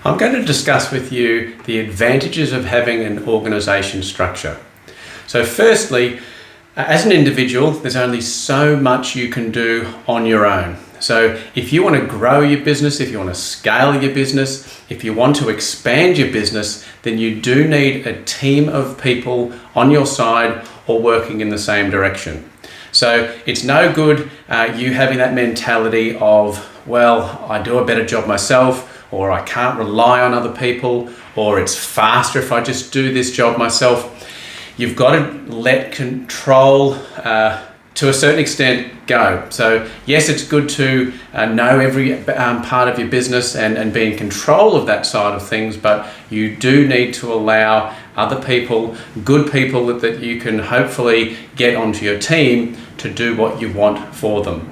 I'm going to discuss with you the advantages of having an organisation structure. So firstly, as an individual, there's only so much you can do on your own. So if you want to grow your business, if you want to scale your business, if you want to expand your business, then you do need a team of people on your side or working in the same direction. So it's no good you having that mentality of, well, I do a better job myself, or I can't rely on other people, or it's faster if I just do this job myself. You've got to let control to a certain extent go. So yes, it's good to know every part of your business and be in control of that side of things, but you do need to allow other people, good people that you can hopefully get onto your team to do what you want for them.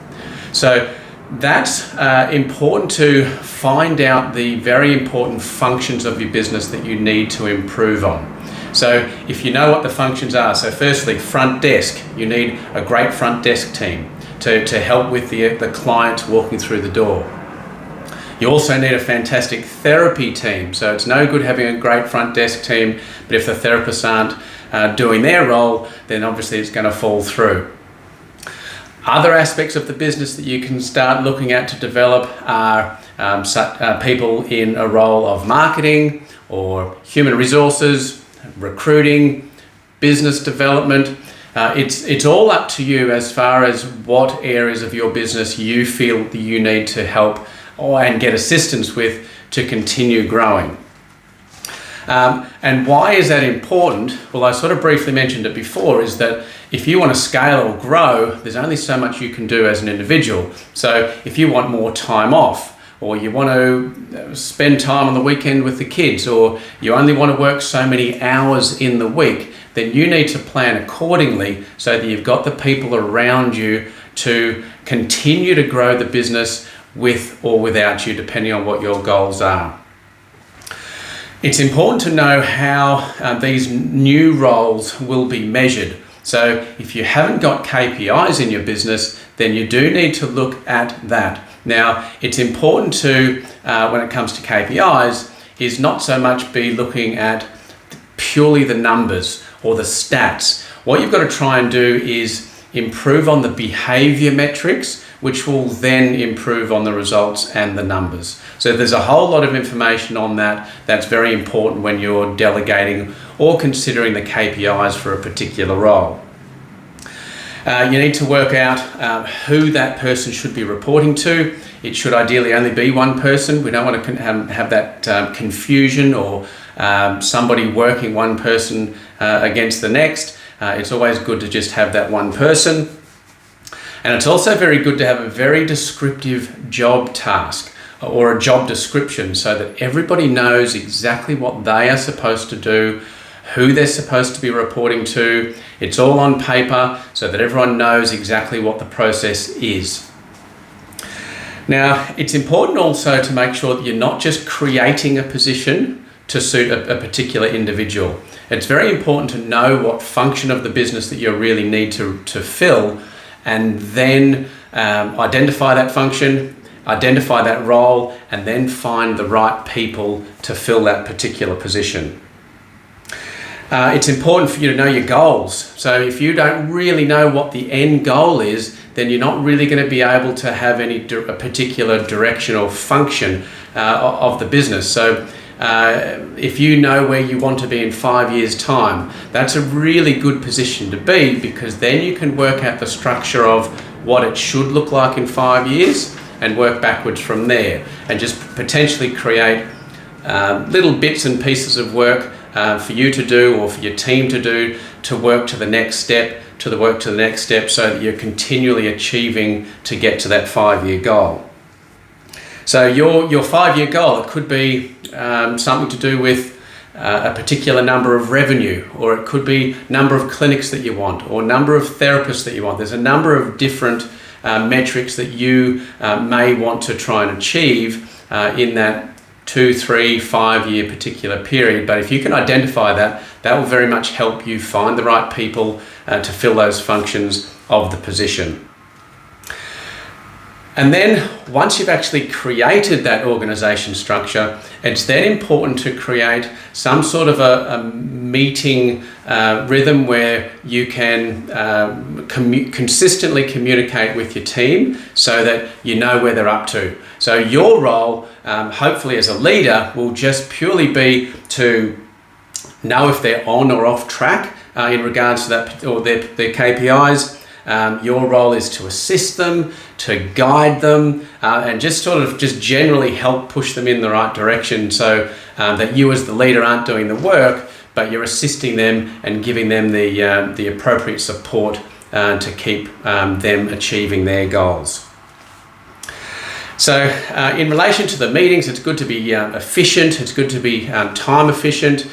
So that's important to find out the very important functions of your business that you need to improve on. So if you know what the functions are, so firstly, front desk, you need a great front desk team to help with the clients walking through the door. You also need a fantastic therapy team. So it's no good having a great front desk team, but if the therapists aren't doing their role, then obviously it's going to fall through. Other aspects of the business that you can start looking at to develop are people in a role of marketing or human resources, recruiting, business development. It's all up to you as far as what areas of your business you feel that you need to help and get assistance with to continue growing. And why is that important? Well, I sort of briefly mentioned it before, is that if you want to scale or grow, there's only so much you can do as an individual. So if you want more time off, or you want to spend time on the weekend with the kids, or you only want to work so many hours in the week, then you need to plan accordingly so that you've got the people around you to continue to grow the business with or without you, depending on what your goals are. It's important to know how these new roles will be measured. So if you haven't got KPIs in your business, then you do need to look at that. Now, it's important to, when it comes to KPIs, is not so much be looking at purely the numbers or the stats. What you've got to try and do is improve on the behavior metrics, which will then improve on the results and the numbers. So there's a whole lot of information on that that's very important when you're delegating or considering the KPIs for a particular role. You need to work out who that person should be reporting to. It should ideally only be one person. We don't want to have that confusion or somebody working one person against the next. It's always good to just have that one person. And it's also very good to have a very descriptive job task or a job description so that everybody knows exactly what they are supposed to do, who they're supposed to be reporting to. It's all on paper so that everyone knows exactly what the process is. Now, it's important also to make sure that you're not just creating a position to suit a particular individual. It's very important to know what function of the business that you really need to fill, and then identify that function, identify that role, and then find the right people to fill that particular position. It's important for you to know your goals. So if you don't really know what the end goal is, then you're not really going to be able to have a particular direction or function of the business. So if you know where you want to be in 5 years' time, that's a really good position to be, because then you can work out the structure of what it should look like in 5 years and work backwards from there, and just potentially create little bits and pieces of work for you to do or for your team to do to work to the next step, so that you're continually achieving to get to that 5-year goal. So your 5-year goal, it could be something to do with a particular number of revenue, or it could be number of clinics that you want, or number of therapists that you want. There's a number of different metrics that you may want to try and achieve in that 2, 3, 5 year particular period. But if you can identify that, that will very much help you find the right people to fill those functions of the position. And then once you've actually created that organisation structure, it's then important to create some sort of a meeting rhythm where you can consistently communicate with your team so that you know where they're up to. So your role, hopefully as a leader, will just purely be to know if they're on or off track in regards to that or their KPIs. Your role is to assist them, to guide them, and just generally help push them in the right direction so that you as the leader aren't doing the work, but you're assisting them and giving them the appropriate support to keep them achieving their goals. So in relation to the meetings, it's good to be efficient, it's good to be time efficient.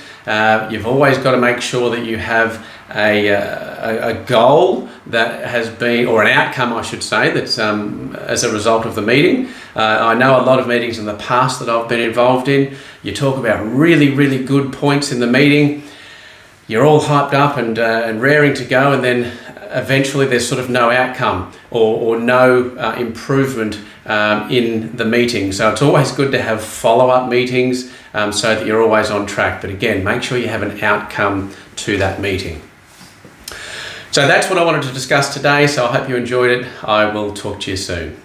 You've always got to make sure that you have a goal that has been, or an outcome I should say, that's as a result of the meeting. I know a lot of meetings in the past that I've been involved in, you talk about really, really good points in the meeting, you're all hyped up and raring to go, and then eventually there's sort of no outcome or no improvement in the meeting. So it's always good to have follow-up meetings so that you're always on track. But again, make sure you have an outcome to that meeting. So that's what I wanted to discuss today. So I hope you enjoyed it. I will talk to you soon.